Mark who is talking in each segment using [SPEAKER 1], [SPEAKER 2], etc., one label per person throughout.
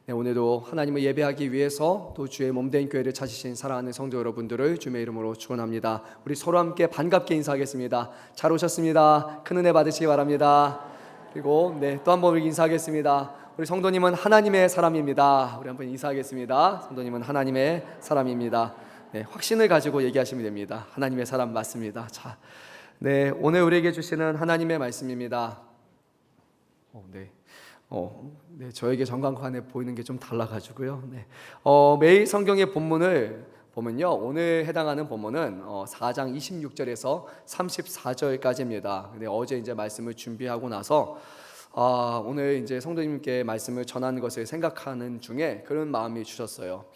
[SPEAKER 1] 네, 오늘도 하나님을 예배하기 위해서 또 주의 몸된 교회를 찾으신 사랑하는 성도 여러분들을 주의 이름으로 축원합니다. 우리 서로 함께 반갑게 인사하겠습니다. 잘 오셨습니다. 큰 은혜 받으시기 바랍니다. 그리고 또 한 번 인사하겠습니다. 우리 성도님은 하나님의 사람입니다. 우리 한번 인사하겠습니다. 성도님은 하나님의 사람입니다. 확신을 가지고 얘기하시면 됩니다. 하나님의 사람 맞습니다. 자, 오늘 우리에게 주시는 하나님의 말씀입니다. 저에게 전광판에 보이는 게 좀 달라가지고요. 매일 성경의 본문을 보면요, 오늘 해당하는 본문은 4장 26절에서 34절까지입니다. 근데 어제 이제 말씀을 준비하고 나서 오늘 이제 성도님께 말씀을 전하는 것을 생각하는 중에 그런 마음이 주셨어요.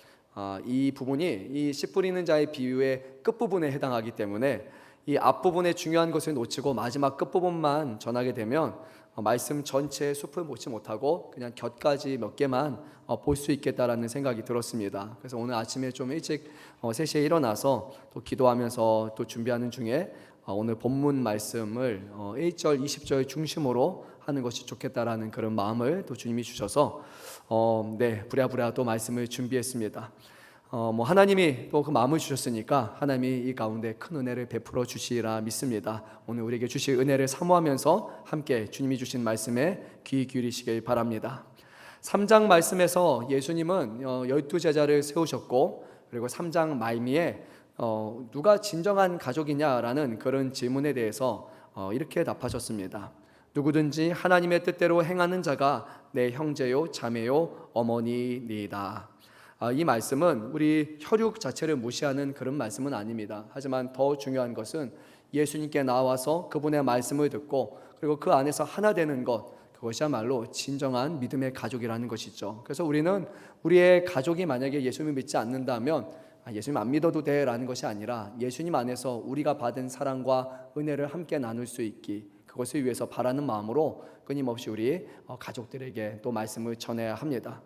[SPEAKER 1] 이 부분이 이 씨 뿌리는 자의 비유의 끝부분에 해당하기 때문에 이 앞부분의 중요한 것을 놓치고 마지막 끝부분만 전하게 되면 말씀 전체의 숲을 보지 못하고 그냥 곁가지 몇 개만 볼 수 있겠다라는 생각이 들었습니다. 그래서 오늘 아침에 좀 일찍 3시에 일어나서 또 기도하면서 또 준비하는 중에 오늘 본문 말씀을 1절 20절 중심으로 하는 것이 좋겠다라는 그런 마음을 또 주님이 주셔서 부랴부랴 또 말씀을 준비했습니다. 하나님이 또 그 마음을 주셨으니까 하나님이 이 가운데 큰 은혜를 베풀어 주시리라 믿습니다. 오늘 우리에게 주실 은혜를 사모하면서 함께 주님이 주신 말씀에 귀 기울이시길 바랍니다. 3장 말씀에서 예수님은 12제자를 세우셨고, 그리고 3장 말미에 누가 진정한 가족이냐라는 그런 질문에 대해서 이렇게 답하셨습니다. 누구든지 하나님의 뜻대로 행하는 자가 내 형제요 자매요 어머니니이다. 이 말씀은 우리 혈육 자체를 무시하는 그런 말씀은 아닙니다. 하지만 더 중요한 것은 예수님께 나와서 그분의 말씀을 듣고 그리고 그 안에서 하나 되는 것, 그것이야말로 진정한 믿음의 가족이라는 것이죠. 그래서 우리는 우리의 가족이 만약에 예수님을 믿지 않는다면 예수님 안 믿어도 돼라는 것이 아니라 예수님 안에서 우리가 받은 사랑과 은혜를 함께 나눌 수 있기, 그것을 위해서 바라는 마음으로 끊임없이 우리 가족들에게 또 말씀을 전해야 합니다.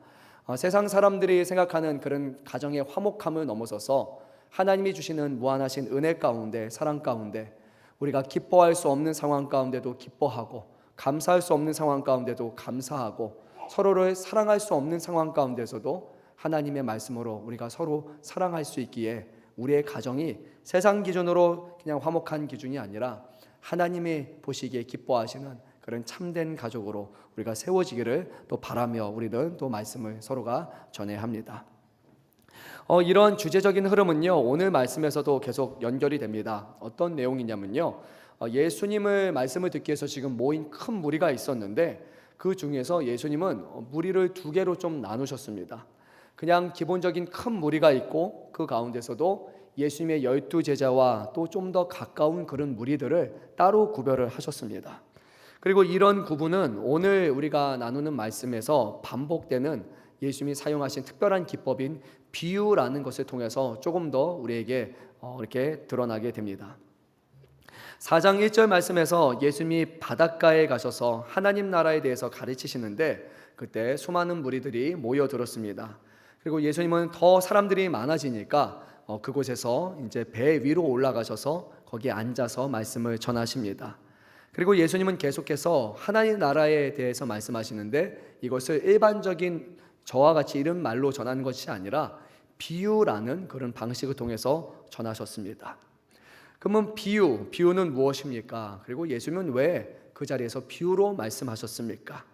[SPEAKER 1] 세상 사람들이 생각하는 그런 가정의 화목함을 넘어서서 하나님이 주시는 무한하신 은혜 가운데, 사랑 가운데 우리가 기뻐할 수 없는 상황 가운데도 기뻐하고 감사할 수 없는 상황 가운데도 감사하고 서로를 사랑할 수 없는 상황 가운데서도 하나님의 말씀으로 우리가 서로 사랑할 수 있기에 우리의 가정이 세상 기준으로 그냥 화목한 기준이 아니라 하나님이 보시기에 기뻐하시는 그런 참된 가족으로 우리가 세워지기를 또 바라며 우리는 또 말씀을 서로가 전해야 합니다. 이런 주제적인 흐름은요, 오늘 말씀에서도 계속 연결이 됩니다. 어떤 내용이냐면요, 예수님을 말씀을 듣기 위해서 지금 모인 큰 무리가 있었는데 그 중에서 예수님은 무리를 두 개로 좀 나누셨습니다. 그냥 기본적인 큰 무리가 있고 그 가운데서도 예수님의 12제자와 또 좀 더 가까운 그런 무리들을 따로 구별을 하셨습니다. 그리고 이런 구분은 오늘 우리가 나누는 말씀에서 반복되는 예수님이 사용하신 특별한 기법인 비유라는 것을 통해서 조금 더 우리에게 이렇게 드러나게 됩니다. 4장 1절 말씀에서 예수님이 바닷가에 가셔서 하나님 나라에 대해서 가르치시는데 그때 수많은 무리들이 모여들었습니다. 그리고 예수님은 더 사람들이 많아지니까 그곳에서 이제 배 위로 올라가셔서 거기에 앉아서 말씀을 전하십니다. 그리고 예수님은 계속해서 하나님 나라에 대해서 말씀하시는데 이것을 일반적인 저와 같이 이런 말로 전하는 것이 아니라 비유라는 그런 방식을 통해서 전하셨습니다. 그러면 비유는 무엇입니까? 그리고 예수님은 왜 그 자리에서 비유로 말씀하셨습니까?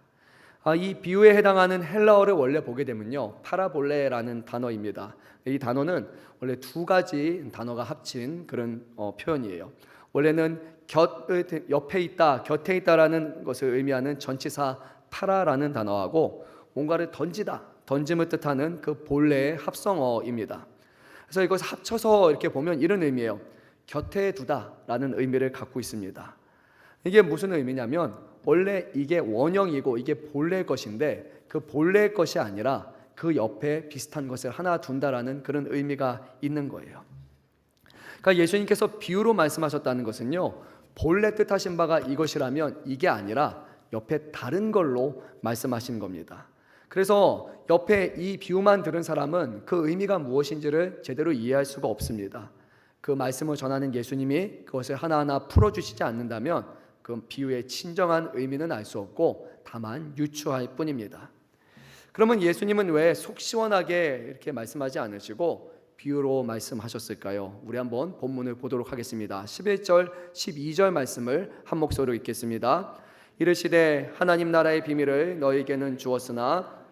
[SPEAKER 1] 이 비유에 해당하는 헬라어를 원래 보게 되면요, 파라볼레라는 단어입니다. 이 단어는 원래 두 가지 단어가 합친 그런 표현이에요. 원래는 옆에 있다, 곁에 있다라는 것을 의미하는 전치사 파라라는 단어하고 뭔가를 던지다, 던짐을 뜻하는 그 본래의 합성어입니다. 그래서 이것을 합쳐서 이렇게 보면 이런 의미예요. 곁에 두다라는 의미를 갖고 있습니다. 이게 무슨 의미냐면 원래 이게 원형이고 이게 본래의 것인데 그 본래의 것이 아니라 그 옆에 비슷한 것을 하나 둔다라는 그런 의미가 있는 거예요. 그러니까 예수님께서 비유로 말씀하셨다는 것은요, 본래 뜻하신 바가 이것이라면 이게 아니라 옆에 다른 걸로 말씀하신 겁니다. 그래서 옆에 이 비유만 들은 사람은 그 의미가 무엇인지를 제대로 이해할 수가 없습니다. 그 말씀을 전하는 예수님이 그것을 하나하나 풀어주시지 않는다면 그 비유의 진정한 의미는 알 수 없고 다만 유추할 뿐입니다. 그러면 예수님은 왜 속 시원하게 이렇게 말씀하지 않으시고 비유로 말씀하셨을까요? 우리 한번 본문을 보도록 하겠습니다. 11절, 12절 말씀을 한 목소리로 읽겠습니다. 이르시되 하나님 나라의 비밀을 너희에게는 주었으나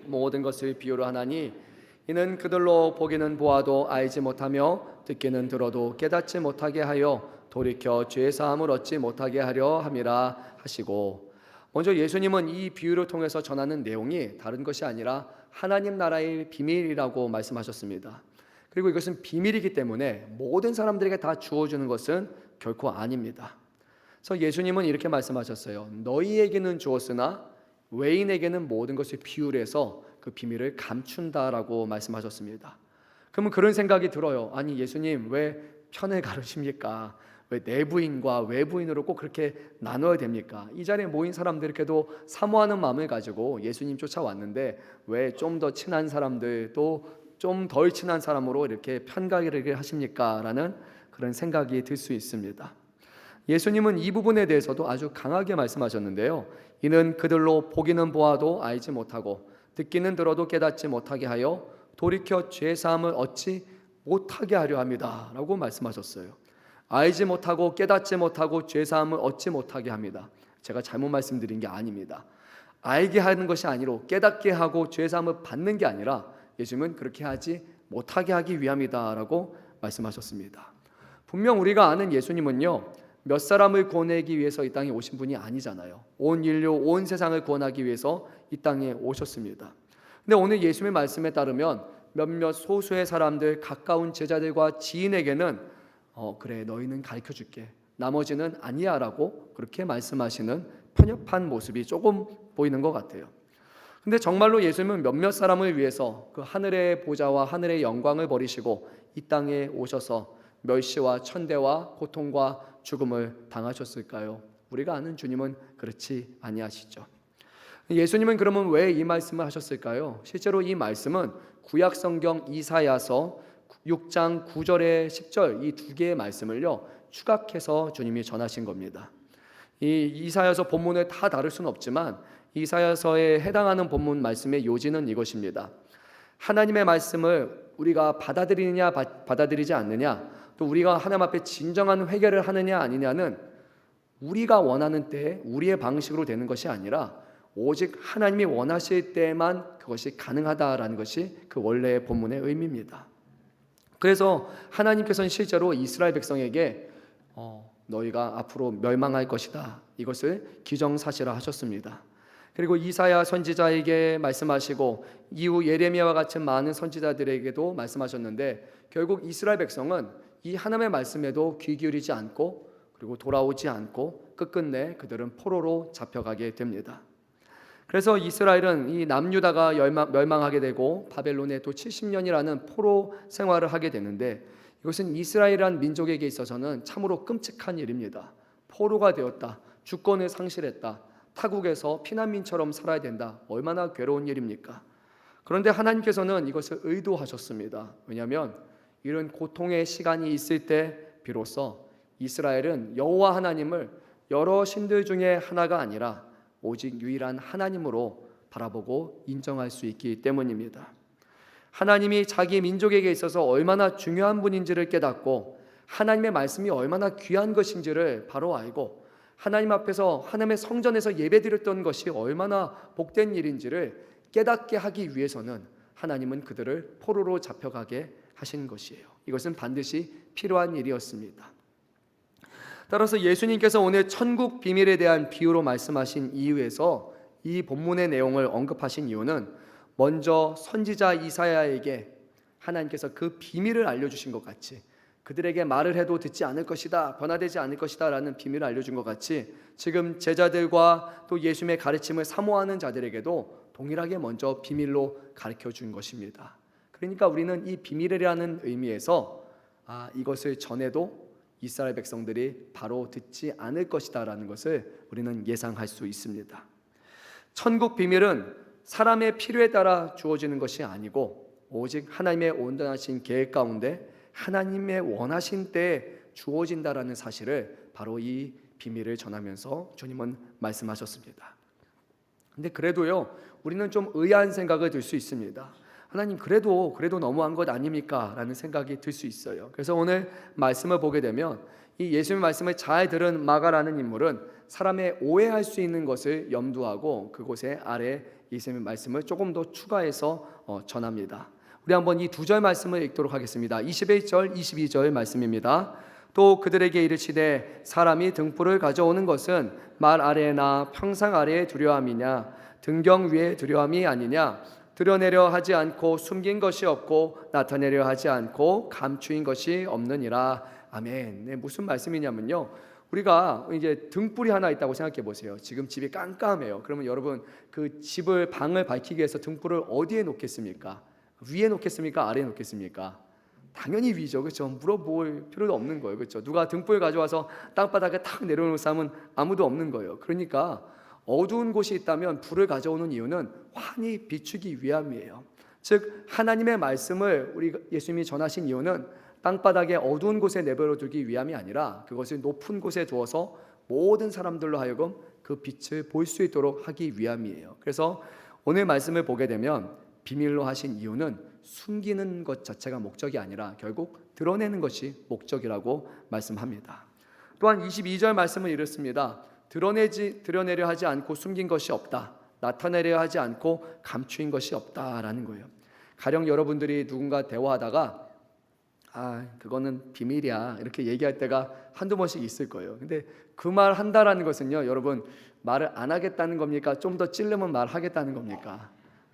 [SPEAKER 1] 모든 것을 비유로 하나니 이는 그들로 보기는 보아도 알지 못하며 듣기는 들어도 깨닫지 못하게 하여 돌이켜 죄 사함을 얻지 못하게 하려 함이라 하시고, 먼저 예수님은 이 비유를 통해서 전하는 내용이 다른 것이 아니라 하나님 나라의 비밀이라고 말씀하셨습니다. 그리고 이것은 비밀이기 때문에 모든 사람들에게 다 주어주는 것은 결코 아닙니다. 그래서 예수님은 이렇게 말씀하셨어요. 너희에게는 주었으나 외인에게는 모든 것을 비유로 해서 그 비밀을 감춘다라고 말씀하셨습니다. 그러면 그런 생각이 들어요. 아니, 예수님 왜 편을 가르십니까? 왜 내부인과 외부인으로 꼭 그렇게 나눠야 됩니까? 이 자리에 모인 사람들께도 사모하는 마음을 가지고 예수님 쫓아왔는데 왜 좀 더 친한 사람들 또 좀 덜 친한 사람으로 이렇게 편가르기를 하십니까? 라는 그런 생각이 들 수 있습니다. 예수님은 이 부분에 대해서도 아주 강하게 말씀하셨는데요. 이는 그들로 보기는 보아도 알지 못하고 듣기는 들어도 깨닫지 못하게 하여 돌이켜 죄 사함을 얻지 못하게 하려 합니다 라고 말씀하셨어요. 알지 못하고 깨닫지 못하고 죄 사함을 얻지 못하게 합니다. 제가 잘못 말씀드린 게 아닙니다. 알게 하는 것이 아니라 깨닫게 하고 죄 사함을 받는 게 아니라 예수님은 그렇게 하지 못하게 하기 위함이다 라고 말씀하셨습니다. 분명 우리가 아는 예수님은요, 몇 사람을 구원하기 위해서 이 땅에 오신 분이 아니잖아요. 온 인류, 온 세상을 구원하기 위해서 이 땅에 오셨습니다. 근데 오늘 예수님의 말씀에 따르면 몇몇 소수의 사람들, 가까운 제자들과 지인에게는 그래 너희는 가르쳐줄게, 나머지는 아니야 라고 그렇게 말씀하시는 편협한 모습이 조금 보이는 것 같아요. 근데 정말로 예수님은 몇몇 사람을 위해서 그 하늘의 보좌와 하늘의 영광을 버리시고 이 땅에 오셔서 멸시와 천대와 고통과 죽음을 당하셨을까요? 우리가 아는 주님은 그렇지 아니하시죠. 예수님은 그러면 왜 이 말씀을 하셨을까요? 실제로 이 말씀은 구약 성경 이사야서 6장 9절에 10절 이 두 개의 말씀을요 추각해서 주님이 전하신 겁니다. 이 이사야서 본문을 다 다룰 수는 없지만 이사야서에 해당하는 본문 말씀의 요지는 이것입니다. 하나님의 말씀을 우리가 받아들이느냐 받아들이지 않느냐, 또 우리가 하나님 앞에 진정한 회개를 하느냐 아니냐는 우리가 원하는 때에 우리의 방식으로 되는 것이 아니라 오직 하나님이 원하실 때만 그것이 가능하다라는 것이 그 원래의 본문의 의미입니다. 그래서 하나님께서는 실제로 이스라엘 백성에게 너희가 앞으로 멸망할 것이다, 이것을 기정사실화 하셨습니다. 그리고 이사야 선지자에게 말씀하시고 이후 예레미야와 같은 많은 선지자들에게도 말씀하셨는데 결국 이스라엘 백성은 이 하나님의 말씀에도 귀 기울이지 않고 그리고 돌아오지 않고 끝끝내 그들은 포로로 잡혀가게 됩니다. 그래서 이스라엘은 이 남유다가 멸망하게 되고 바벨론에 또 70년이라는 포로 생활을 하게 되는데 이것은 이스라엘이란 민족에게 있어서는 참으로 끔찍한 일입니다. 포로가 되었다, 주권을 상실했다, 타국에서 피난민처럼 살아야 된다, 얼마나 괴로운 일입니까? 그런데 하나님께서는 이것을 의도하셨습니다. 왜냐하면 이런 고통의 시간이 있을 때 비로소 이스라엘은 여호와 하나님을 여러 신들 중에 하나가 아니라 오직 유일한 하나님으로 바라보고 인정할 수 있기 때문입니다. 하나님이 자기 민족에게 있어서 얼마나 중요한 분인지를 깨닫고 하나님의 말씀이 얼마나 귀한 것인지를 바로 알고 하나님 앞에서 하나님의 성전에서 예배드렸던 것이 얼마나 복된 일인지를 깨닫게 하기 위해서는 하나님은 그들을 포로로 잡혀가게 하신 것이에요. 이것은 반드시 필요한 일이었습니다. 따라서 예수님께서 오늘 천국 비밀에 대한 비유로 말씀하신 이유에서 이 본문의 내용을 언급하신 이유는 먼저 선지자 이사야에게 하나님께서 그 비밀을 알려주신 것 같이, 그들에게 말을 해도 듣지 않을 것이다, 변화되지 않을 것이다 라는 비밀을 알려준 것 같이 지금 제자들과 또 예수님의 가르침을 사모하는 자들에게도 동일하게 먼저 비밀로 가르쳐 준 것입니다. 그러니까 우리는 이 비밀이라는 의미에서 이것을 전해도 이스라엘 백성들이 바로 듣지 않을 것이다 라는 것을 우리는 예상할 수 있습니다. 천국 비밀은 사람의 필요에 따라 주어지는 것이 아니고 오직 하나님의 온전하신 계획 가운데 하나님의 원하신 때에 주어진다라는 사실을 바로 이 비밀을 전하면서 주님은 말씀하셨습니다. 근데 그래도요, 우리는 좀 의아한 생각을 들 수 있습니다. 하나님 그래도 너무한 것 아닙니까? 라는 생각이 들 수 있어요. 그래서 오늘 말씀을 보게 되면 이 예수님의 말씀을 잘 들은 마가라는 인물은 사람의 오해할 수 있는 것을 염두하고 그곳에 아래 예수님의 말씀을 조금 더 추가해서 전합니다. 우리 한번 이 두 절 말씀을 읽도록 하겠습니다. 21절 22절 말씀입니다. 또 그들에게 이르시되 사람이 등불을 가져오는 것은 말 아래나 평상 아래에 두려움이냐 등경 위에 두려움이 아니냐 드러내려 하지 않고 숨긴 것이 없고 나타내려 하지 않고 감추인 것이 없느니라. 아멘. 네, 무슨 말씀이냐면요, 우리가 이제 등불이 하나 있다고 생각해 보세요. 지금 집이 깜깜해요. 그러면 여러분 그 집을 방을 밝히기 위해서 등불을 어디에 놓겠습니까? 위에 놓겠습니까? 아래에 놓겠습니까? 당연히 위죠. 그렇죠? 물어볼 필요도 없는 거예요. 그렇죠? 누가 등불 가져와서 땅바닥에 탁 내려놓을 사람은 아무도 없는 거예요. 그러니까 어두운 곳이 있다면 불을 가져오는 이유는 환히 비추기 위함이에요. 즉 하나님의 말씀을 우리 예수님이 전하신 이유는 땅바닥에 어두운 곳에 내버려 두기 위함이 아니라 그것을 높은 곳에 두어서 모든 사람들로 하여금 그 빛을 볼 수 있도록 하기 위함이에요. 그래서 오늘 말씀을 보게 되면 비밀로 하신 이유는 숨기는 것 자체가 목적이 아니라 결국 드러내는 것이 목적이라고 말씀합니다. 또한 22절 말씀을 이렇습니다. 드러내려 하지 않고 숨긴 것이 없다. 나타내려 하지 않고 감추인 것이 없다라는 거예요. 가령 여러분들이 누군가 대화하다가 그거는 비밀이야 이렇게 얘기할 때가 한두 번씩 있을 거예요. 근데 그 말 한다라는 것은요, 여러분 말을 안 하겠다는 겁니까? 좀 더 찔르면 말하겠다는 겁니까?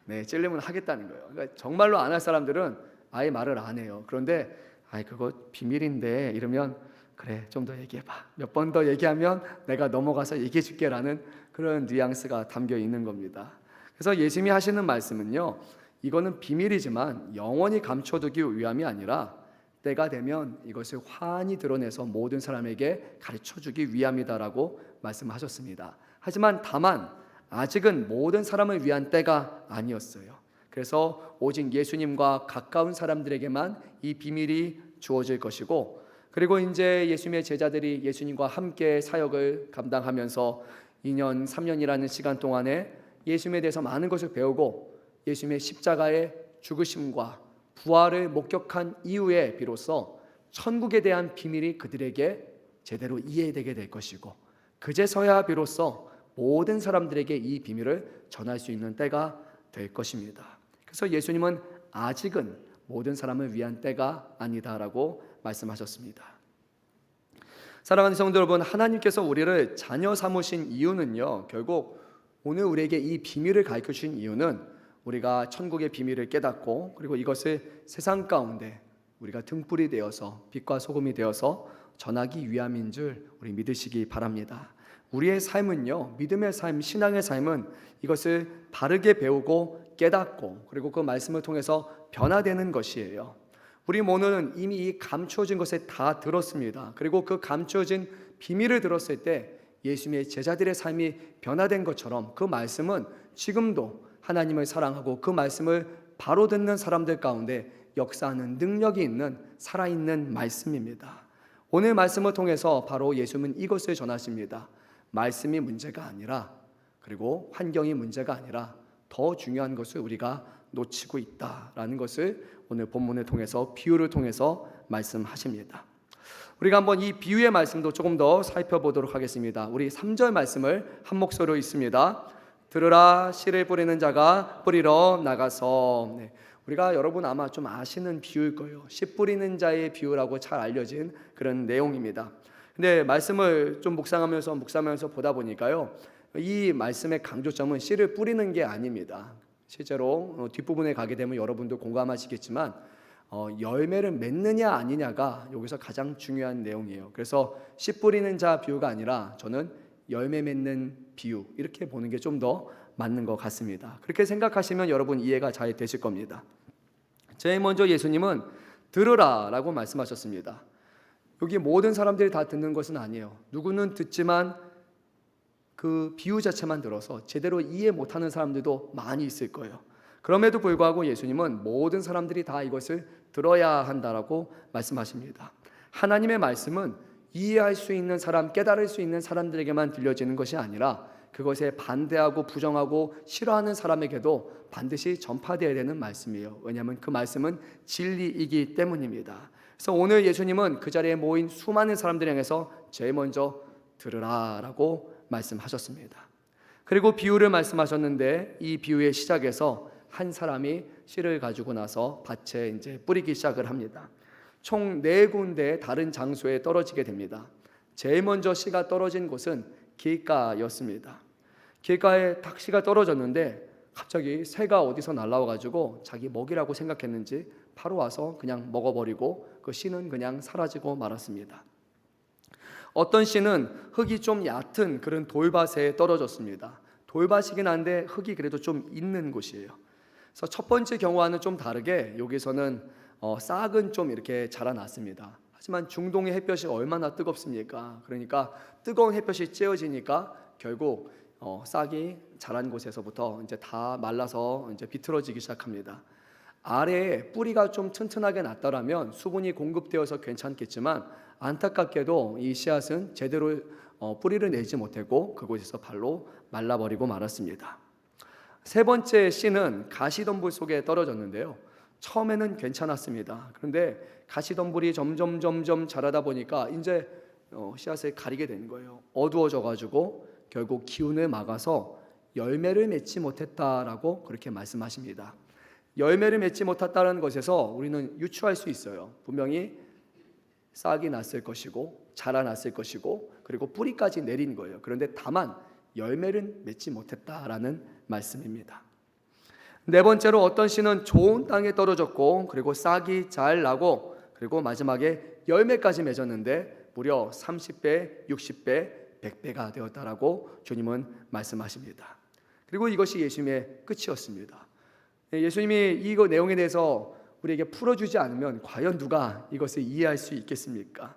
[SPEAKER 1] 네, 찔리면 하겠다는 거예요. 그러니까 정말로 안 할 사람들은 아예 말을 안 해요. 그런데 그거 비밀인데 이러면 그래 좀 더 얘기해봐. 몇 번 더 얘기하면 내가 넘어가서 얘기해 줄게라는 그런 뉘앙스가 담겨 있는 겁니다. 그래서 예수님이 하시는 말씀은요, 이거는 비밀이지만 영원히 감춰두기 위함이 아니라 때가 되면 이것을 환히 드러내서 모든 사람에게 가르쳐주기 위함이다라고 말씀하셨습니다. 하지만 다만 아직은 모든 사람을 위한 때가 아니었어요. 그래서 오직 예수님과 가까운 사람들에게만 이 비밀이 주어질 것이고, 그리고 이제 예수님의 제자들이 예수님과 함께 사역을 감당하면서 2년, 3년이라는 시간 동안에 예수님에 대해서 많은 것을 배우고 예수님의 십자가의 죽으심과 부활을 목격한 이후에 비로소 천국에 대한 비밀이 그들에게 제대로 이해되게 될 것이고, 그제서야 비로소 모든 사람들에게 이 비밀을 전할 수 있는 때가 될 것입니다. 그래서 예수님은 아직은 모든 사람을 위한 때가 아니다라고 말씀하셨습니다. 사랑하는 성도 여러분, 하나님께서 우리를 자녀 삼으신 이유는요, 결국 오늘 우리에게 이 비밀을 가르쳐 주신 이유는 우리가 천국의 비밀을 깨닫고 그리고 이것을 세상 가운데 우리가 등불이 되어서 빛과 소금이 되어서 전하기 위함인 줄 우리 믿으시기 바랍니다. 우리의 삶은요, 믿음의 삶, 신앙의 삶은 이것을 바르게 배우고 깨닫고 그리고 그 말씀을 통해서 변화되는 것이에요. 우리 모두는 이미 이 감추어진 것을 다 들었습니다. 그리고 그 감추어진 비밀을 들었을 때 예수님의 제자들의 삶이 변화된 것처럼 그 말씀은 지금도 하나님을 사랑하고 그 말씀을 바로 듣는 사람들 가운데 역사하는 능력이 있는 살아있는 말씀입니다. 오늘 말씀을 통해서 바로 예수님은 이것을 전하십니다. 말씀이 문제가 아니라, 그리고 환경이 문제가 아니라 더 중요한 것을 우리가 놓치고 있다라는 것을 오늘 본문을 통해서 비유를 통해서 말씀하십니다. 우리가 한번 이 비유의 말씀도 조금 더 살펴보도록 하겠습니다. 우리 3절 말씀을 한 목소리로 읽습니다. 들으라, 씨를 뿌리는 자가 뿌리러 나가서. 우리가 여러분 아마 좀 아시는 비유일 거예요. 씨 뿌리는 자의 비유라고 잘 알려진 그런 내용입니다. 근데 말씀을 좀 묵상하면서 보다 보니까요, 이 말씀의 강조점은 씨를 뿌리는 게 아닙니다. 실제로 뒷부분에 가게 되면 여러분도 공감하시겠지만 열매를 맺느냐 아니냐가 여기서 가장 중요한 내용이에요. 그래서 씨 뿌리는 자 비유가 아니라 저는 열매 맺는 비유, 이렇게 보는 게 좀 더 맞는 것 같습니다. 그렇게 생각하시면 여러분 이해가 잘 되실 겁니다. 제일 먼저 예수님은 들으라 라고 말씀하셨습니다. 여기 모든 사람들이 다 듣는 것은 아니에요. 누구는 듣지만 그 비유 자체만 들어서 제대로 이해 못하는 사람들도 많이 있을 거예요. 그럼에도 불구하고 예수님은 모든 사람들이 다 이것을 들어야 한다라고 말씀하십니다. 하나님의 말씀은 이해할 수 있는 사람, 깨달을 수 있는 사람들에게만 들려지는 것이 아니라 그것에 반대하고 부정하고 싫어하는 사람에게도 반드시 전파되어야 되는 말씀이에요. 왜냐하면 그 말씀은 진리이기 때문입니다. 그래서 오늘 예수님은 그 자리에 모인 수많은 사람들 향해서 제일 먼저 들으라라고 말씀하셨습니다. 그리고 비유를 말씀하셨는데 이 비유의 시작에서 한 사람이 씨를 가지고 나서 밭에 이제 뿌리기 시작을 합니다. 총 4군데 다른 장소에 떨어지게 됩니다. 제일 먼저 씨가 떨어진 곳은 길가였습니다. 길가에 딱 씨가 떨어졌는데 갑자기 새가 어디서 날라와 가지고 자기 먹이라고 생각했는지 바로 와서 그냥 먹어버리고 그 씨는 그냥 사라지고 말았습니다. 어떤 씨는 흙이 좀 얕은 그런 돌밭에 떨어졌습니다. 돌밭이긴 한데 흙이 그래도 좀 있는 곳이에요. 그래서 첫 번째 경우와는 좀 다르게 여기서는 싹은 좀 이렇게 자라났습니다. 하지만 중동의 햇볕이 얼마나 뜨겁습니까? 그러니까 뜨거운 햇볕이 쬐어지니까 결국 싹이 자란 곳에서부터 이제 다 말라서 이제 비틀어지기 시작합니다. 아래에 뿌리가 좀 튼튼하게 났더라면 수분이 공급되어서 괜찮겠지만 안타깝게도 이 씨앗은 제대로 뿌리를 내지 못하고 그곳에서 발로 말라버리고 말았습니다. 세 번째 씨는 가시덤불 속에 떨어졌는데요. 처음에는 괜찮았습니다. 그런데 가시덤불이 점점 자라다 보니까 이제 씨앗을 가리게 된 거예요. 어두워져 가지고 결국 기운을 막아서 열매를 맺지 못했다라고 그렇게 말씀하십니다. 열매를 맺지 못했다는 것에서 우리는 유추할 수 있어요. 분명히 싹이 났을 것이고 자라났을 것이고 그리고 뿌리까지 내린 거예요. 그런데 다만 열매를 맺지 못했다라는 말씀입니다. 네 번째로 어떤 씨는 좋은 땅에 떨어졌고 그리고 싹이 잘 나고 그리고 마지막에 열매까지 맺었는데 무려 30배, 60배, 100배가 되었다라고 주님은 말씀하십니다. 그리고 이것이 예수님의 끝이었습니다. 예수님이 이 내용에 대해서 우리에게 풀어주지 않으면 과연 누가 이것을 이해할 수 있겠습니까?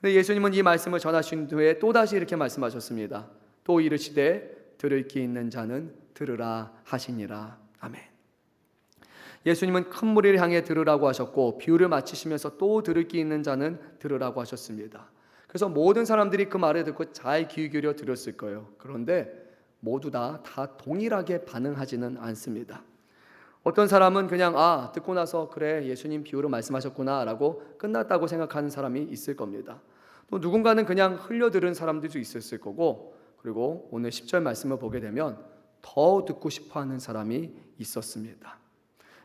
[SPEAKER 1] 근데 예수님은 이 말씀을 전하신 후에 또다시 이렇게 말씀하셨습니다. 또 이르시되 들을 귀 있는 자는 들으라 하시니라. 아멘. 예수님은 큰 무리를 향해 들으라고 하셨고 비유를 마치시면서 또 들을 귀 있는 자는 들으라고 하셨습니다. 그래서 모든 사람들이 그 말을 듣고 잘 귀 기울여 들었을 거예요. 그런데 모두 다 동일하게 반응하지는 않습니다. 어떤 사람은 그냥 듣고 나서 그래 예수님 비유로 말씀하셨구나 라고 끝났다고 생각하는 사람이 있을 겁니다. 또 누군가는 그냥 흘려들은 사람들도 있었을 거고 그리고 오늘 10절 말씀을 보게 되면 더 듣고 싶어하는 사람이 있었습니다.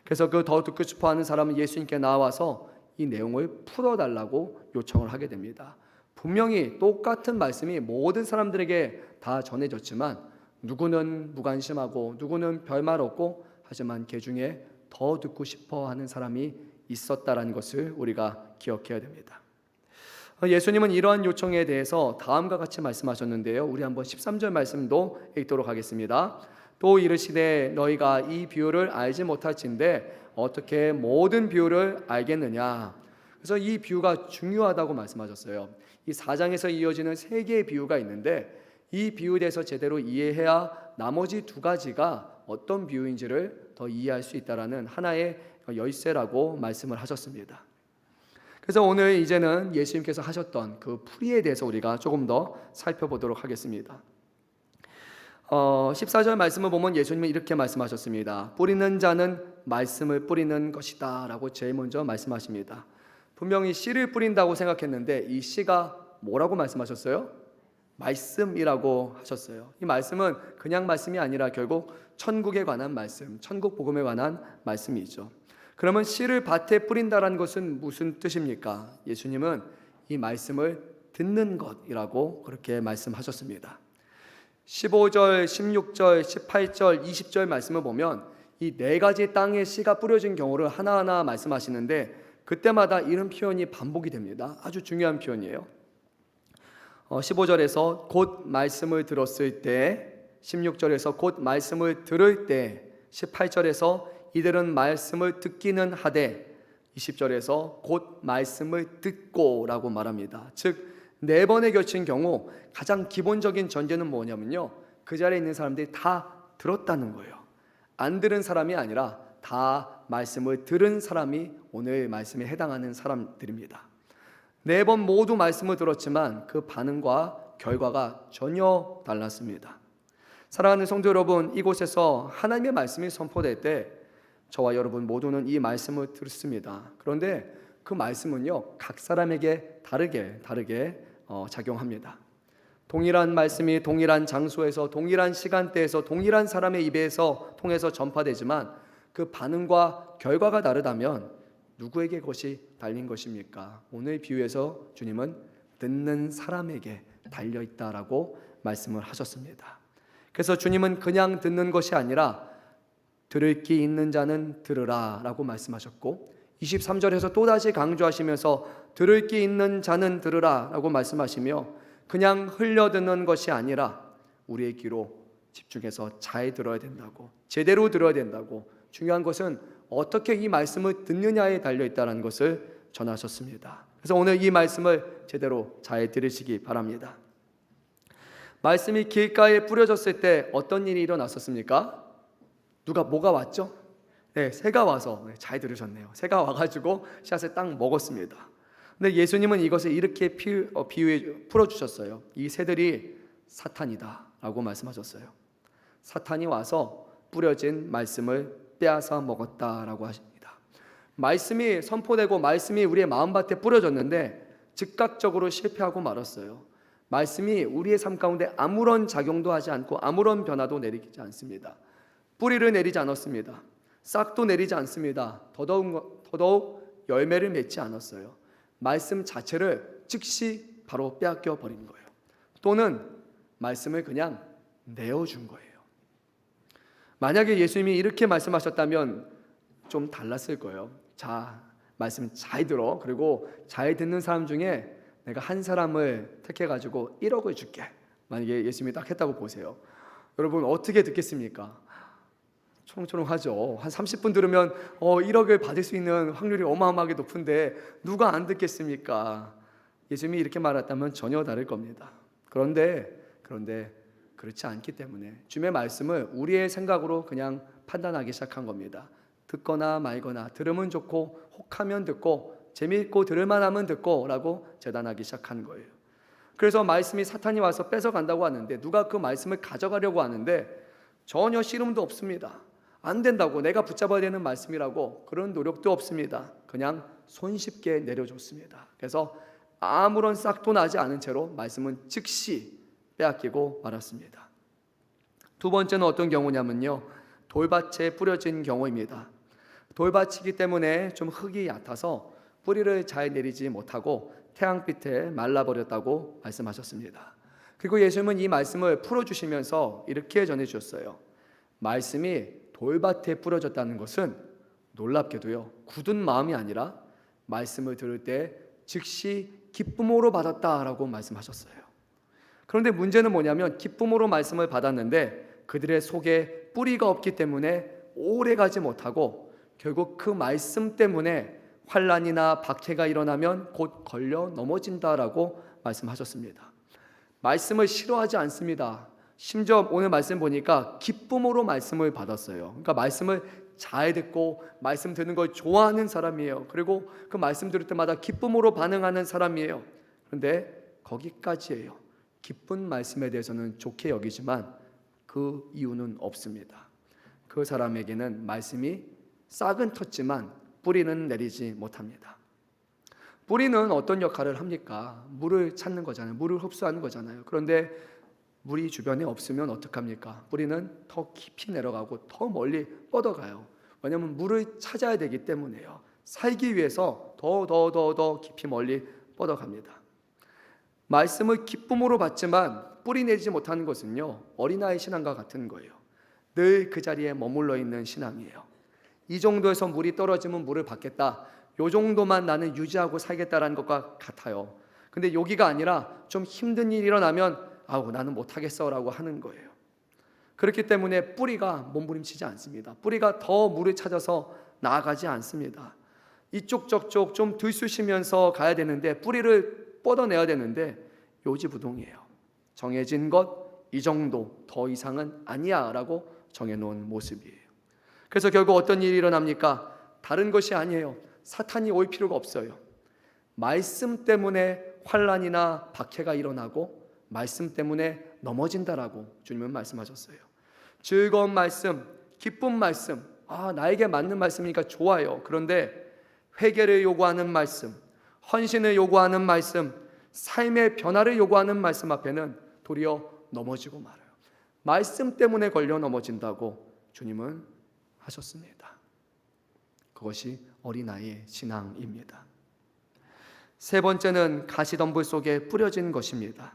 [SPEAKER 1] 그래서 그 더 듣고 싶어하는 사람은 예수님께 나와서 이 내용을 풀어달라고 요청을 하게 됩니다. 분명히 똑같은 말씀이 모든 사람들에게 다 전해졌지만 누구는 무관심하고 누구는 별말 없고 하지만 그 중에 더 듣고 싶어하는 사람이 있었다라는 것을 우리가 기억해야 됩니다. 예수님은 이러한 요청에 대해서 다음과 같이 말씀하셨는데요. 우리 한번 13절 말씀도 읽도록 하겠습니다. 또 이르시되 너희가 이 비유를 알지 못할진대 어떻게 모든 비유를 알겠느냐. 그래서 이 비유가 중요하다고 말씀하셨어요. 이 4장에서 이어지는 3개의 비유가 있는데 이 비유에 대해서 제대로 이해해야 나머지 2가지가 어떤 비유인지를 더 이해할 수 있다라는 하나의 열쇠라고 말씀을 하셨습니다. 그래서 오늘 이제는 예수님께서 하셨던 그 풀이에 대해서 우리가 조금 더 살펴보도록 하겠습니다. 14절 말씀을 보면 예수님은 이렇게 말씀하셨습니다. 뿌리는 자는 말씀을 뿌리는 것이다 라고 제일 먼저 말씀하십니다. 분명히 씨를 뿌린다고 생각했는데 이 씨가 뭐라고 말씀하셨어요? 말씀이라고 하셨어요. 이 말씀은 그냥 말씀이 아니라 결국 천국에 관한 말씀, 천국 복음에 관한 말씀이죠. 그러면 씨를 밭에 뿌린다는 것은 무슨 뜻입니까? 예수님은 이 말씀을 듣는 것이라고 그렇게 말씀하셨습니다. 15절, 16절, 18절, 20절 말씀을 보면 이 4가지 땅에 씨가 뿌려진 경우를 하나하나 말씀하시는데 그때마다 이런 표현이 반복이 됩니다. 아주 중요한 표현이에요. 15절에서 곧 말씀을 들었을 때, 16절에서 곧 말씀을 들을 때, 18절에서 이들은 말씀을 듣기는 하되 20절에서 곧 말씀을 듣고 라고 말합니다. 즉 4번에 겹친 경우 가장 기본적인 전제는 뭐냐면요, 그 자리에 있는 사람들이 다 들었다는 거예요. 안 들은 사람이 아니라 다 말씀을 들은 사람이 오늘 말씀에 해당하는 사람들입니다. 4번 모두 말씀을 들었지만 그 반응과 결과가 전혀 달랐습니다. 사랑하는 성도 여러분, 이곳에서 하나님의 말씀이 선포될 때 저와 여러분 모두는 이 말씀을 듣습니다. 그런데 그 말씀은요, 각 사람에게 다르게 작용합니다. 동일한 말씀이 동일한 장소에서 동일한 시간대에서 동일한 사람의 입에서 통해서 전파되지만 그 반응과 결과가 다르다면 누구에게 그것이 달린 것입니까? 오늘 비유에서 주님은 듣는 사람에게 달려있다라고 말씀을 하셨습니다. 그래서 주님은 그냥 듣는 것이 아니라 들을 귀 있는 자는 들으라 라고 말씀하셨고 23절에서 또다시 강조하시면서 들을 귀 있는 자는 들으라 라고 말씀하시며 그냥 흘려듣는 것이 아니라 우리의 귀로 집중해서 잘 들어야 된다고, 제대로 들어야 된다고, 중요한 것은 어떻게 이 말씀을 듣느냐에 달려있다는 것을 전하셨습니다. 그래서 오늘 이 말씀을 제대로 잘 들으시기 바랍니다. 말씀이 길가에 뿌려졌을 때 어떤 일이 일어났었습니까? 뭐가 왔죠? 네, 새가 와서, 잘 들으셨네요. 새가 와가지고 씨앗을 딱 먹었습니다. 근데 예수님은 이것을 이렇게 비유해 풀어주셨어요. 이 새들이 사탄이다 라고 말씀하셨어요. 사탄이 와서 뿌려진 말씀을 빼앗아 먹었다라고 하십니다. 말씀이 선포되고 말씀이 우리의 마음밭에 뿌려졌는데 즉각적으로 실패하고 말았어요. 말씀이 우리의 삶 가운데 아무런 작용도 하지 않고 아무런 변화도 내리지 않습니다. 뿌리를 내리지 않았습니다. 싹도 내리지 않습니다. 더더욱 열매를 맺지 않았어요. 말씀 자체를 즉시 바로 빼앗겨 버린 거예요. 또는 말씀을 그냥 내어준 거예요. 만약에 예수님이 이렇게 말씀하셨다면 좀 달랐을 거예요. 자, 말씀 잘 들어. 그리고 잘 듣는 사람 중에 내가 한 사람을 택해가지고 1억을 줄게. 만약에 예수님이 딱 했다고 보세요. 여러분 어떻게 듣겠습니까? 초롱초롱하죠. 한 30분 들으면 1억을 받을 수 있는 확률이 어마어마하게 높은데 누가 안 듣겠습니까? 예수님이 이렇게 말했다면 전혀 다를 겁니다. 그런데 그렇지 않기 때문에 주님의 말씀을 우리의 생각으로 그냥 판단하기 시작한 겁니다. 듣거나 말거나, 들으면 좋고 혹하면 듣고 재미있고 들을만 하면 듣고 라고 재단하기 시작한 거예요. 그래서 말씀이 사탄이 와서 뺏어간다고 하는데 누가 그 말씀을 가져가려고 하는데 전혀 씨름도 없습니다. 안 된다고, 내가 붙잡아야 되는 말씀이라고 그런 노력도 없습니다. 그냥 손쉽게 내려줬습니다. 그래서 아무런 싹도 나지 않은 채로 말씀은 즉시 빼앗기고 말았습니다. 두 번째는 어떤 경우냐면요, 돌밭에 뿌려진 경우입니다. 돌밭이기 때문에 좀 흙이 얕아서 뿌리를 잘 내리지 못하고 태양빛에 말라버렸다고 말씀하셨습니다. 그리고 예수님은 이 말씀을 풀어주시면서 이렇게 전해주셨어요. 말씀이 돌밭에 뿌려졌다는 것은 놀랍게도요, 굳은 마음이 아니라 말씀을 들을 때 즉시 기쁨으로 받았다라고 말씀하셨어요. 그런데 문제는 뭐냐면 기쁨으로 말씀을 받았는데 그들의 속에 뿌리가 없기 때문에 오래 가지 못하고 결국 그 말씀 때문에 환난이나 박해가 일어나면 곧 걸려 넘어진다라고 말씀하셨습니다. 말씀을 싫어하지 않습니다. 심지어 오늘 말씀 보니까 기쁨으로 말씀을 받았어요. 그러니까 말씀을 잘 듣고 말씀 듣는 걸 좋아하는 사람이에요. 그리고 그 말씀 들을 때마다 기쁨으로 반응하는 사람이에요. 그런데 거기까지예요. 기쁜 말씀에 대해서는 좋게 여기지만 그 이유는 없습니다. 그 사람에게는 말씀이 싹은 텄지만 뿌리는 내리지 못합니다. 뿌리는 어떤 역할을 합니까? 물을 찾는 거잖아요. 물을 흡수하는 거잖아요. 그런데 물이 주변에 없으면 어떡합니까? 뿌리는 더 깊이 내려가고 더 멀리 뻗어가요. 왜냐하면 물을 찾아야 되기 때문에요. 살기 위해서 더 깊이 멀리 뻗어갑니다. 말씀을 기쁨으로 받지만 뿌리 내리지 못하는 것은요, 어린아이 신앙과 같은 거예요. 늘 그 자리에 머물러 있는 신앙이에요. 이 정도에서 물이 떨어지면 물을 받겠다, 요 정도만 나는 유지하고 살겠다라는 것과 같아요. 근데 여기가 아니라 좀 힘든 일이 일어나면 나는 못하겠어 라고 하는 거예요. 그렇기 때문에 뿌리가 몸부림치지 않습니다. 뿌리가 더 물을 찾아서 나아가지 않습니다. 이쪽 저쪽 좀 들쑤시면서 가야 되는데 뿌리를 뻗어내야 되는데 요지부동이에요. 정해진 것 이 정도, 더 이상은 아니야 라고 정해놓은 모습이에요. 그래서 결국 어떤 일이 일어납니까? 다른 것이 아니에요. 사탄이 올 필요가 없어요. 말씀 때문에 환난이나 박해가 일어나고 말씀 때문에 넘어진다라고 주님은 말씀하셨어요. 즐거운 말씀, 기쁜 말씀, 나에게 맞는 말씀이니까 좋아요. 그런데 회개를 요구하는 말씀, 헌신을 요구하는 말씀, 삶의 변화를 요구하는 말씀 앞에는 도리어 넘어지고 말아요. 말씀 때문에 걸려 넘어진다고 주님은 하셨습니다. 그것이 어린아이의 신앙입니다. 세 번째는 가시덤불 속에 뿌려진 것입니다.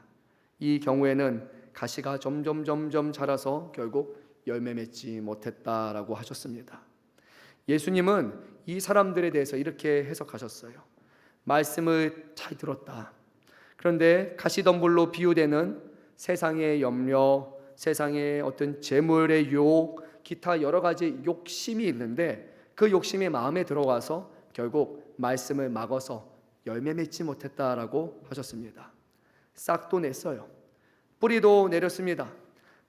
[SPEAKER 1] 이 경우에는 가시가 점점 자라서 결국 열매 맺지 못했다라고 하셨습니다. 예수님은 이 사람들에 대해서 이렇게 해석하셨어요. 말씀을 잘 들었다. 그런데 가시덤불로 비유되는 세상의 염려, 세상의 어떤 재물의 유혹, 기타 여러 가지 욕심이 있는데 그 욕심이 마음에 들어가서 결국 말씀을 막아서 열매 맺지 못했다라고 하셨습니다. 싹도 냈어요. 뿌리도 내렸습니다.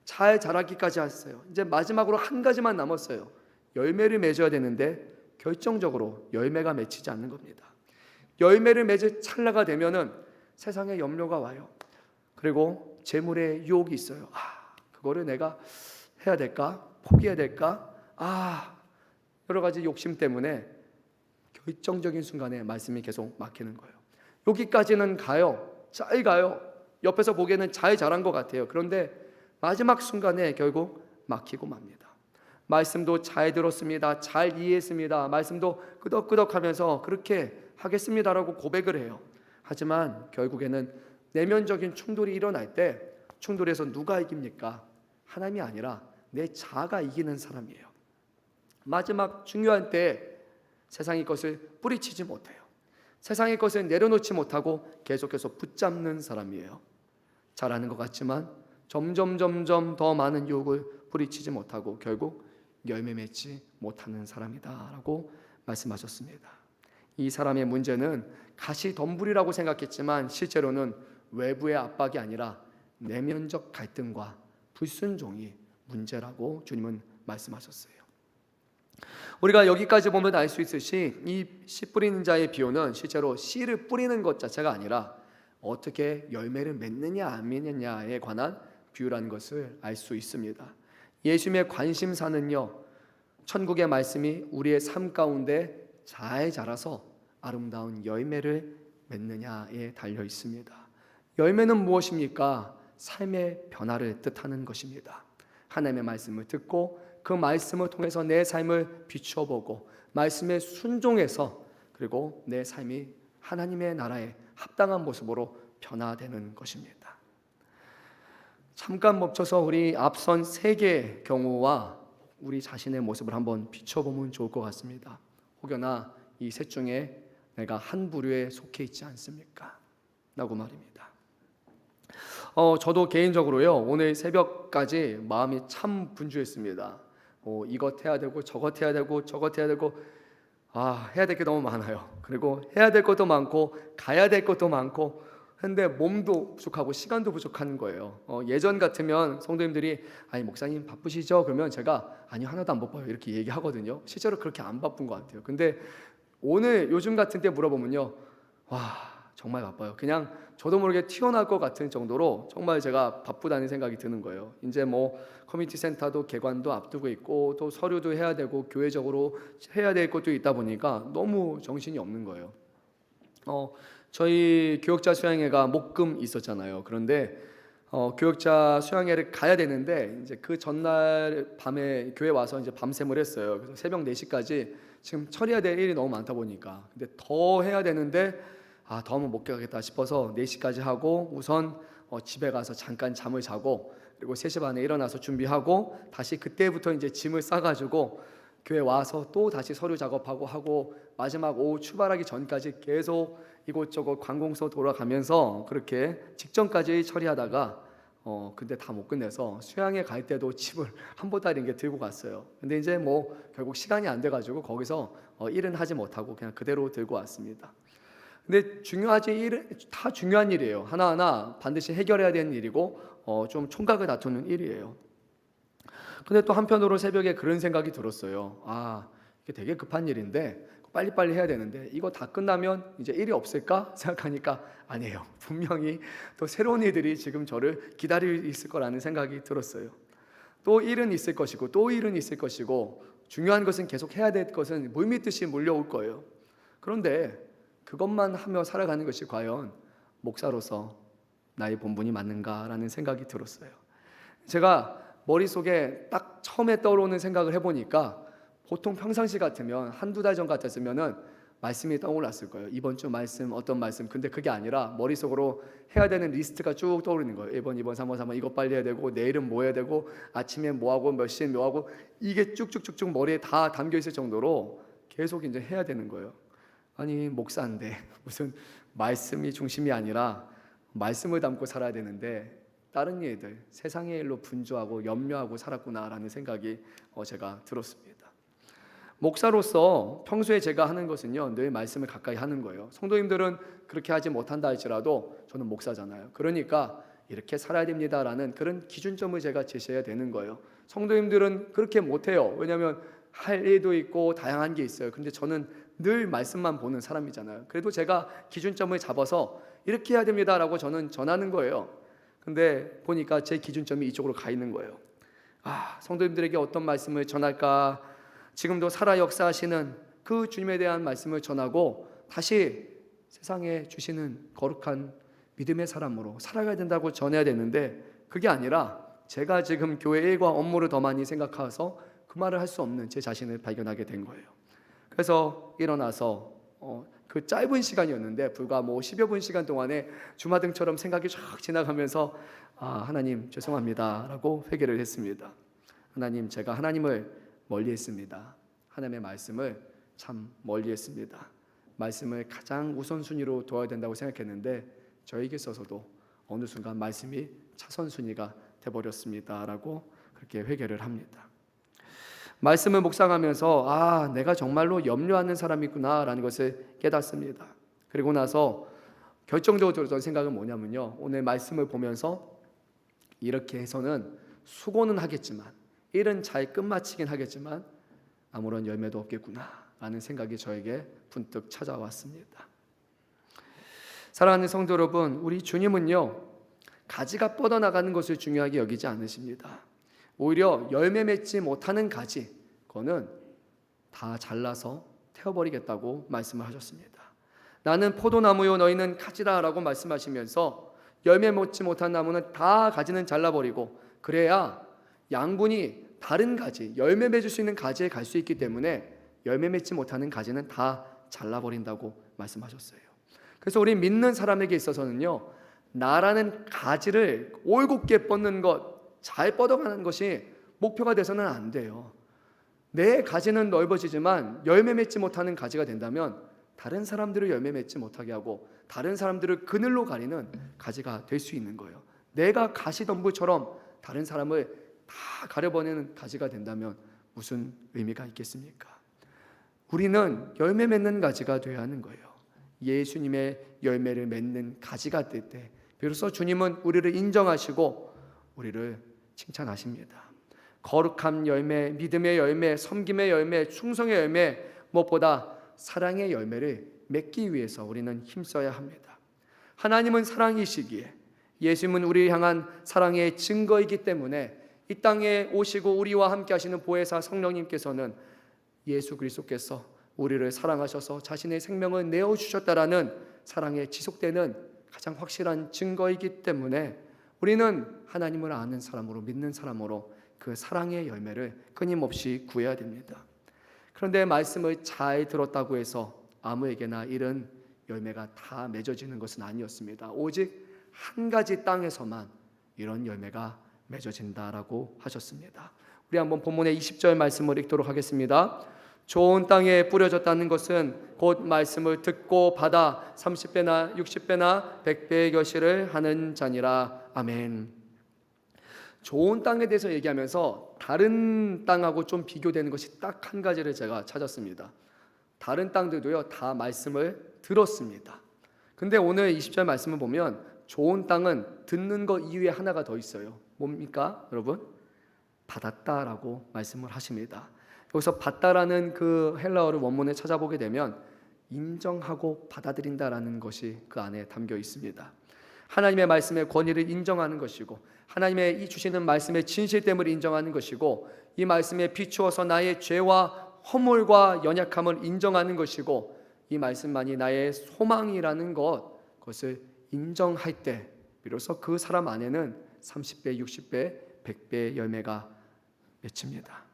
[SPEAKER 1] 잘 자라기까지 했어요. 이제 마지막으로 한 가지만 남았어요. 열매를 맺어야 되는데 결정적으로 열매가 맺히지 않는 겁니다. 열매를 맺을 찰나가 되면은 세상에 염려가 와요. 그리고 재물의 유혹이 있어요. 그거를 내가 해야 될까? 포기해야 될까? 여러 가지 욕심 때문에 결정적인 순간에 말씀이 계속 막히는 거예요. 여기까지는 가요. 잘 가요. 옆에서 보기에는 잘 자란 것 같아요. 그런데 마지막 순간에 결국 막히고 맙니다. 말씀도 잘 들었습니다. 잘 이해했습니다. 말씀도 끄덕끄덕하면서 그렇게 하겠습니다라고 고백을 해요. 하지만 결국에는 내면적인 충돌이 일어날 때 충돌에서 누가 이깁니까? 하나님이 아니라 내 자아가 이기는 사람이에요. 마지막 중요한 때 세상의 것을 뿌리치지 못해요. 세상의 것을 내려놓지 못하고 계속해서 붙잡는 사람이에요. 잘하는 것 같지만 점점 더 많은 유혹을 뿌리치지 못하고 결국 열매 맺지 못하는 사람이다라고 말씀하셨습니다. 이 사람의 문제는 가시덤불이라고 생각했지만 실제로는 외부의 압박이 아니라 내면적 갈등과 불순종이 문제라고 주님은 말씀하셨어요. 우리가 여기까지 보면 알 수 있듯이 이 씨 뿌리는 자의 비유는 실제로 씨를 뿌리는 것 자체가 아니라 어떻게 열매를 맺느냐 안 맺느냐에 관한 비유라는 것을 알 수 있습니다. 예수님의 관심사는요, 천국의 말씀이 우리의 삶 가운데 잘 자라서 아름다운 열매를 맺느냐에 달려 있습니다. 열매는 무엇입니까? 삶의 변화를 뜻하는 것입니다. 하나님의 말씀을 듣고 그 말씀을 통해서 내 삶을 비춰보고 말씀에 순종해서 그리고 내 삶이 하나님의 나라에 합당한 모습으로 변화되는 것입니다. 잠깐 멈춰서 우리 앞선 세 개의 경우와 우리 자신의 모습을 한번 비춰보면 좋을 것 같습니다. 혹여나 이 셋 중에 내가 한 부류에 속해 있지 않습니까? 라고 말입니다. 저도 개인적으로요, 오늘 새벽까지 마음이 참 분주했습니다. 이것 해야 되고 저것 해야 되고 저것 해야 되고 해야 될 게 너무 많아요. 그리고 해야 될 것도 많고 가야 될 것도 많고 근데 몸도 부족하고 시간도 부족한 거예요. 예전 같으면 성도님들이 아니 목사님 바쁘시죠? 그러면 제가 아니 하나도 안 바빠요 이렇게 얘기하거든요. 실제로 그렇게 안 바쁜 것 같아요. 근데 오늘 요즘 같은 때 물어보면요, 정말 바빠요. 그냥 저도 모르게 튀어나올 것 같은 정도로 정말 제가 바쁘다는 생각이 드는 거예요. 이제 뭐 커뮤니티 센터도 개관도 앞두고 있고 또 서류도 해야 되고 교회적으로 해야 될 것도 있다 보니까 너무 정신이 없는 거예요. 저희 교역자 수양회가 목금 있었잖아요. 그런데 교역자 수양회를 가야 되는데 이제 그 전날 밤에 교회 와서 이제 밤샘을 했어요. 그래서 새벽 4시까지 지금 처리해야 될 일이 너무 많다 보니까 근데 더 해야 되는데 더 하면 못 가겠다 싶어서 4시까지 하고 우선 집에 가서 잠깐 잠을 자고 그리고 3시 반에 일어나서 준비하고 다시 그때부터 이제 짐을 싸가지고 교회 와서 또 다시 서류 작업하고 하고 마지막 오후 출발하기 전까지 계속 이곳저곳 관공서 돌아가면서 그렇게 직전까지 처리하다가 근데 다 못 끝내서 수양에 갈 때도 집을 한 보따리 이렇게 들고 갔어요. 근데 이제 뭐 결국 시간이 안 돼가지고 거기서 일은 하지 못하고 그냥 그대로 들고 왔습니다. 근데 다 중요한 일이에요. 하나하나 반드시 해결해야 되는 일이고 좀 총각을 다투는 일이에요. 근데 또 한편으로 새벽에 그런 생각이 들었어요. 이게 되게 급한 일인데 빨리빨리 해야 되는데 이거 다 끝나면 이제 일이 없을까 생각하니까 아니에요. 분명히 또 새로운 일들이 지금 저를 기다리고 있을 거라는 생각이 들었어요. 또 일은 있을 것이고 또 일은 있을 것이고 중요한 것은 계속 해야 될 것은 물밀듯이 몰려올 거예요. 그런데 그것만 하며 살아가는 것이 과연 목사로서 나의 본분이 맞는가라는 생각이 들었어요. 제가 머릿속에 딱 처음에 떠오르는 생각을 해보니까 보통 평상시 같으면 한두 달 전 같았으면은 말씀이 떠올랐을 거예요. 이번 주 말씀 어떤 말씀. 근데 그게 아니라 머릿속으로 해야 되는 리스트가 쭉 떠오르는 거예요. 1번, 2번, 3번, 4번 이거 빨리 해야 되고 내일은 뭐 해야 되고 아침에 뭐 하고 몇 시에 뭐 하고 이게 쭉쭉쭉쭉 머리에 다 담겨 있을 정도로 계속 이제 해야 되는 거예요. 아니 목사인데 무슨 말씀이 중심이 아니라 말씀을 담고 살아야 되는데 다른 일들, 세상의 일로 분주하고 염려하고 살았구나라는 생각이 제가 들었습니다. 목사로서 평소에 제가 하는 것은요, 늘 말씀을 가까이 하는 거예요. 성도님들은 그렇게 하지 못한다 할지라도 저는 목사잖아요. 그러니까 이렇게 살아야 됩니다라는 그런 기준점을 제가 제시해야 되는 거예요. 성도님들은 그렇게 못해요. 왜냐하면 할 일도 있고 다양한 게 있어요. 근데 저는 늘 말씀만 보는 사람이잖아요. 그래도 제가 기준점을 잡아서 이렇게 해야 됩니다라고 저는 전하는 거예요. 근데 보니까 제 기준점이 이쪽으로 가 있는 거예요. 성도님들에게 어떤 말씀을 전할까? 지금도 살아 역사하시는 그 주님에 대한 말씀을 전하고 다시 세상에 주시는 거룩한 믿음의 사람으로 살아가야 된다고 전해야 되는데 그게 아니라 제가 지금 교회 일과 업무를 더 많이 생각해서 그 말을 할 수 없는 제 자신을 발견하게 된 거예요. 그래서 일어나서 그 짧은 시간이었는데 불과 10여 분 시간 동안에 주마등처럼 생각이 쫙 지나가면서 하나님 죄송합니다 라고 회개를 했습니다. 하나님 제가 하나님을 멀리했습니다. 하나님의 말씀을 참 멀리했습니다. 말씀을 가장 우선순위로 둬야 된다고 생각했는데 저에게 있어서도 어느 순간 말씀이 차선순위가 돼버렸습니다 라고 그렇게 회개를 합니다. 말씀을 묵상하면서 내가 정말로 염려하는 사람이구나 라는 것을 깨닫습니다. 그리고 나서 결정적으로 들었던 생각은 뭐냐면요, 오늘 말씀을 보면서 이렇게 해서는 수고는 하겠지만 일은 잘 끝마치긴 하겠지만 아무런 열매도 없겠구나 라는 생각이 저에게 분뜩 찾아왔습니다. 사랑하는 성도 여러분, 우리 주님은요 가지가 뻗어나가는 것을 중요하게 여기지 않으십니다. 오히려 열매 맺지 못하는 가지, 그거는 다 잘라서 태워버리겠다고 말씀을 하셨습니다. 나는 포도나무요 너희는 가지라 라고 말씀하시면서 열매 맺지 못한 나무는 다 가지는 잘라버리고 그래야 양분이 다른 가지, 열매 맺을 수 있는 가지에 갈 수 있기 때문에 열매 맺지 못하는 가지는 다 잘라버린다고 말씀하셨어요. 그래서 우리 믿는 사람에게 있어서는요, 나라는 가지를 올곧게 뻗는 것, 잘 뻗어가는 것이 목표가 돼서는 안 돼요. 내 가지는 넓어지지만 열매 맺지 못하는 가지가 된다면 다른 사람들을 열매 맺지 못하게 하고 다른 사람들을 그늘로 가리는 가지가 될 수 있는 거예요. 내가 가시덤불처럼 다른 사람을 다 가려버리는 가지가 된다면 무슨 의미가 있겠습니까? 우리는 열매 맺는 가지가 되어야 하는 거예요. 예수님의 열매를 맺는 가지가 될 때 비로소 주님은 우리를 인정하시고 우리를 칭찬하십니다. 거룩한 열매, 믿음의 열매, 섬김의 열매, 충성의 열매, 무엇보다 사랑의 열매를 맺기 위해서 우리는 힘써야 합니다. 하나님은 사랑이시기에 예수님은 우리를 향한 사랑의 증거이기 때문에 이 땅에 오시고 우리와 함께 하시는 보혜사 성령님께서는 예수 그리스도께서 우리를 사랑하셔서 자신의 생명을 내어주셨다라는 사랑에 지속되는 가장 확실한 증거이기 때문에 우리는 하나님을 아는 사람으로, 믿는 사람으로 그 사랑의 열매를 끊임없이 구해야 됩니다. 그런데 말씀을 잘 들었다고 해서 아무에게나 이런 열매가 다 맺어지는 것은 아니었습니다. 오직 한 가지 땅에서만 이런 열매가 맺어진다라고 하셨습니다. 우리 한번 본문의 20절 말씀을 읽도록 하겠습니다. 좋은 땅에 뿌려졌다는 것은 곧 말씀을 듣고 받아 30배나 60배나 100배의 결실을 하는 자니라. 아멘. 좋은 땅에 대해서 얘기하면서 다른 땅하고 좀 비교되는 것이 딱 한 가지를 제가 찾았습니다. 다른 땅들도요 다 말씀을 들었습니다. 근데 오늘 20절 말씀을 보면 좋은 땅은 듣는 것 이외에 하나가 더 있어요. 뭡니까 여러분? 받았다라고 말씀을 하십니다. 여기서 받다라는 그 헬라어를 원문에 찾아보게 되면 인정하고 받아들인다라는 것이 그 안에 담겨 있습니다. 하나님의 말씀의 권위를 인정하는 것이고, 하나님의 이 주시는 말씀의 진실됨을 인정하는 것이고, 이 말씀에 비추어서 나의 죄와 허물과 연약함을 인정하는 것이고, 이 말씀만이 나의 소망이라는 그것을 인정할 때 비로소 그 사람 안에는 30배, 60배, 100배의 열매가 맺힙니다.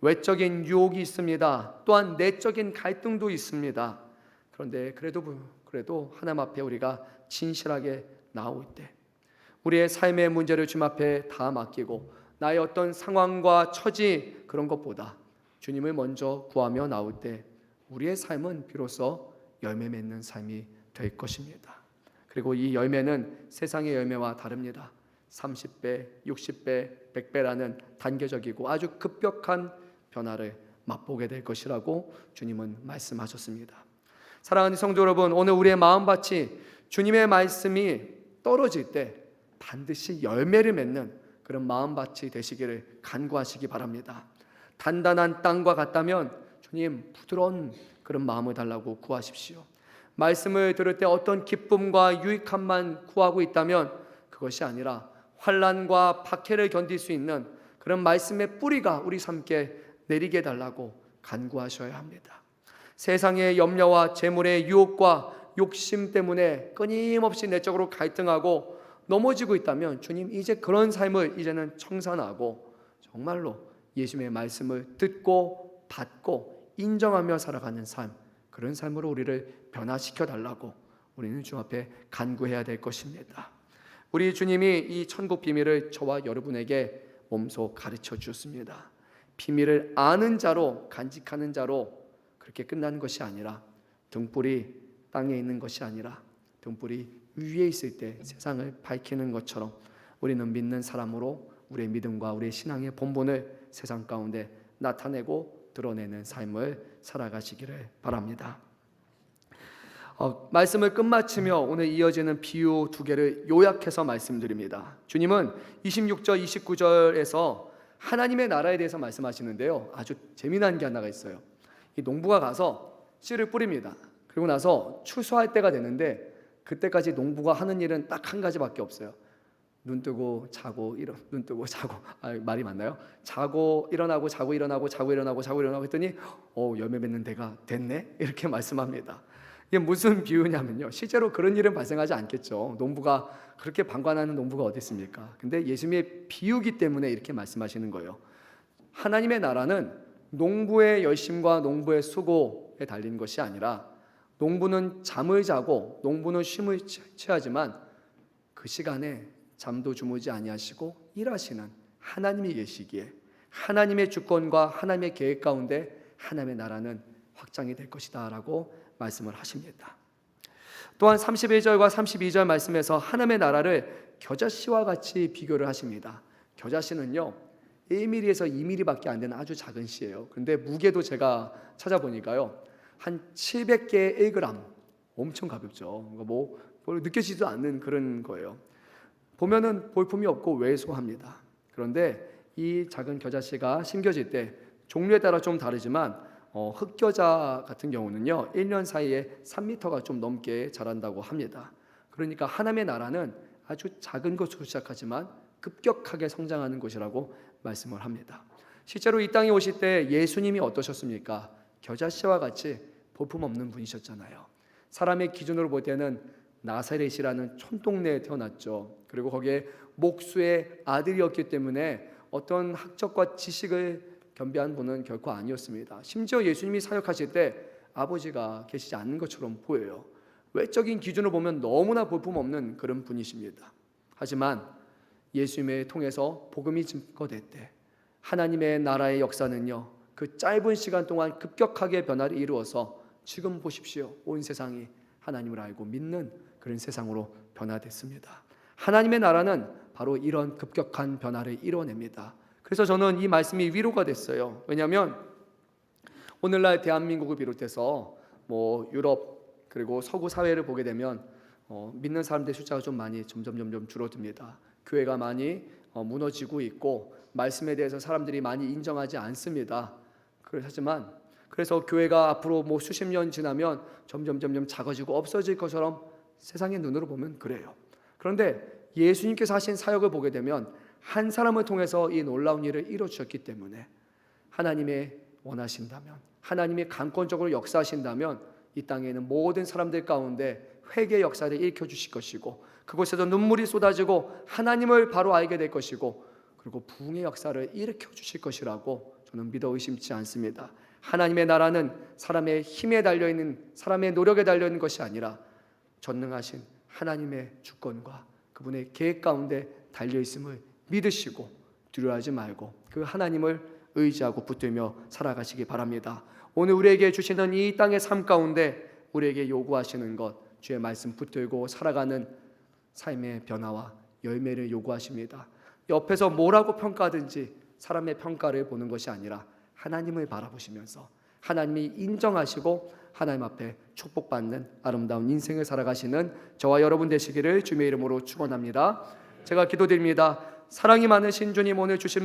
[SPEAKER 1] 외적인 유혹이 있습니다. 또한 내적인 갈등도 있습니다. 그런데 그래도 하나님 앞에 우리가 진실하게 나올 때, 우리의 삶의 문제를 주님 앞에 다 맡기고 나의 어떤 상황과 처지 그런 것보다 주님을 먼저 구하며 나올 때 우리의 삶은 비로소 열매 맺는 삶이 될 것입니다. 그리고 이 열매는 세상의 열매와 다릅니다. 30배, 60배, 100배라는 단계적이고 아주 급격한 변화를 맛보게 될 것이라고 주님은 말씀하셨습니다. 사랑하는 성도 여러분, 오늘 우리의 마음밭이 주님의 말씀이 떨어질 때 반드시 열매를 맺는 그런 마음밭이 되시기를 간구하시기 바랍니다. 단단한 땅과 같다면 주님 부드러운 그런 마음을 달라고 구하십시오. 말씀을 들을 때 어떤 기쁨과 유익함만 구하고 있다면 그것이 아니라 환난과 박해를 견딜 수 있는 그런 말씀의 뿌리가 우리 삶께 내리게 달라고 간구하셔야 합니다. 세상의 염려와 재물의 유혹과 욕심 때문에 끊임없이 내적으로 갈등하고 넘어지고 있다면 주님 이제 그런 삶을 이제는 청산하고 정말로 예수님의 말씀을 듣고 받고 인정하며 살아가는 삶, 그런 삶으로 우리를 변화시켜 달라고 우리는 주 앞에 간구해야 될 것입니다. 우리 주님이 이 천국 비밀을 저와 여러분에게 몸소 가르쳐 주었습니다. 비밀을 아는 자로, 간직하는 자로 그렇게 끝나는 것이 아니라, 등불이 땅에 있는 것이 아니라 등불이 위에 있을 때 세상을 밝히는 것처럼 우리는 믿는 사람으로 우리의 믿음과 우리의 신앙의 본분을 세상 가운데 나타내고 드러내는 삶을 살아가시기를 바랍니다. 말씀을 끝마치며 오늘 이어지는 비유 두 개를 요약해서 말씀드립니다. 주님은 26절, 29절에서 하나님의 나라에 대해서 말씀하시는데요, 아주 재미난 게 하나가 있어요. 이 농부가 가서 씨를 뿌립니다. 그리고 나서 추수할 때가 되는데 그때까지 농부가 하는 일은 딱 한 가지밖에 없어요. 눈 뜨고 자고 눈 뜨고 자고, 말이 맞나요? 자고 일어나고 자고 일어나고 자고 일어나고 자고 일어나고 했더니 열매 맺는 데가 됐네, 이렇게 말씀합니다. 이게 무슨 비유냐면요, 실제로 그런 일은 발생하지 않겠죠. 농부가 그렇게 방관하는 농부가 어디 있습니까? 근데 예수님의 비유기 때문에 이렇게 말씀하시는 거예요. 하나님의 나라는 농부의 열심과 농부의 수고에 달린 것이 아니라, 농부는 잠을 자고 농부는 쉼을 취하지만 그 시간에 잠도 주무지 아니하시고 일하시는 하나님이 계시기에 하나님의 주권과 하나님의 계획 가운데 하나님의 나라는 확장이 될 것이다 라고 말씀을 하십니다. 또한 31절과 32절 말씀에서 하나님의 나라를 겨자씨와 같이 비교를 하십니다. 겨자씨는요 1mm에서 2mm밖에 안 되는 아주 작은 씨예요. 근데 무게도 제가 찾아보니까요 한 700개의 1g, 엄청 가볍죠. 뭐 느껴지지도 않는 그런 거예요. 보면은 볼품이 없고 왜소합니다. 그런데 이 작은 겨자씨가 심겨질 때 종류에 따라 좀 다르지만 흑겨자 같은 경우는요 1년 사이에 3m가 좀 넘게 자란다고 합니다. 그러니까 하나님의 나라는 아주 작은 것으로 시작하지만 급격하게 성장하는 것이라고 말씀을 합니다. 실제로 이 땅에 오실 때 예수님이 어떠셨습니까? 겨자씨와 같이 볼품 없는 분이셨잖아요. 사람의 기준으로 볼 때는 나사렛이라는 촌동네에 태어났죠. 그리고 거기에 목수의 아들이었기 때문에 어떤 학적과 지식을 겸비한 분은 결코 아니었습니다. 심지어 예수님이 사역하실 때 아버지가 계시지 않는 것처럼 보여요. 외적인 기준으로 보면 너무나 볼품 없는 그런 분이십니다. 하지만 예수님을 통해서 복음이 증거될 때 하나님의 나라의 역사는요 그 짧은 시간 동안 급격하게 변화를 이루어서 지금 보십시오, 온 세상이 하나님을 알고 믿는 그런 세상으로 변화됐습니다. 하나님의 나라는 바로 이런 급격한 변화를 이뤄냅니다. 그래서 저는 이 말씀이 위로가 됐어요. 왜냐하면 오늘날 대한민국을 비롯해서 유럽 그리고 서구 사회를 보게 되면 믿는 사람들의 숫자가 좀 많이 점점 줄어듭니다. 교회가 많이 무너지고 있고 말씀에 대해서 사람들이 많이 인정하지 않습니다. 그래서 교회가 앞으로 뭐 수십 년 지나면 점점 작아지고 없어질 것처럼 세상의 눈으로 보면 그래요. 그런데 예수님께서 하신 사역을 보게 되면 한 사람을 통해서 이 놀라운 일을 이루어주셨기 때문에 하나님의 원하신다면, 하나님이 강권적으로 역사하신다면 이 땅에 있는 모든 사람들 가운데 회개의 역사를 일으켜주실 것이고, 그곳에서 눈물이 쏟아지고 하나님을 바로 알게 될 것이고, 그리고 부흥의 역사를 일으켜주실 것이라고 저는 믿어 의심치 않습니다. 하나님의 나라는 사람의 힘에 달려있는, 사람의 노력에 달려있는 것이 아니라 전능하신 하나님의 주권과 그분의 계획 가운데 달려있음을 믿으시고 두려워하지 말고 그 하나님을 의지하고 붙들며 살아가시기 바랍니다. 오늘 우리에게 주시는 이 땅의 삶 가운데 우리에게 요구하시는 것, 주의 말씀 붙들고 살아가는 삶의 변화와 열매를 요구하십니다. 옆에서 뭐라고 평가하든지 사람의 평가를 보는 것이 아니라 하나님을 바라보시면서 하나님이 인정하시고 하나님 앞에 축복받는 아름다운 인생을 살아가시는 저와 여러분 되시기를 주님의 이름으로 축원합니다. 제가 기도드립니다. 사랑이 많으신 주님, 오늘 주신 말씀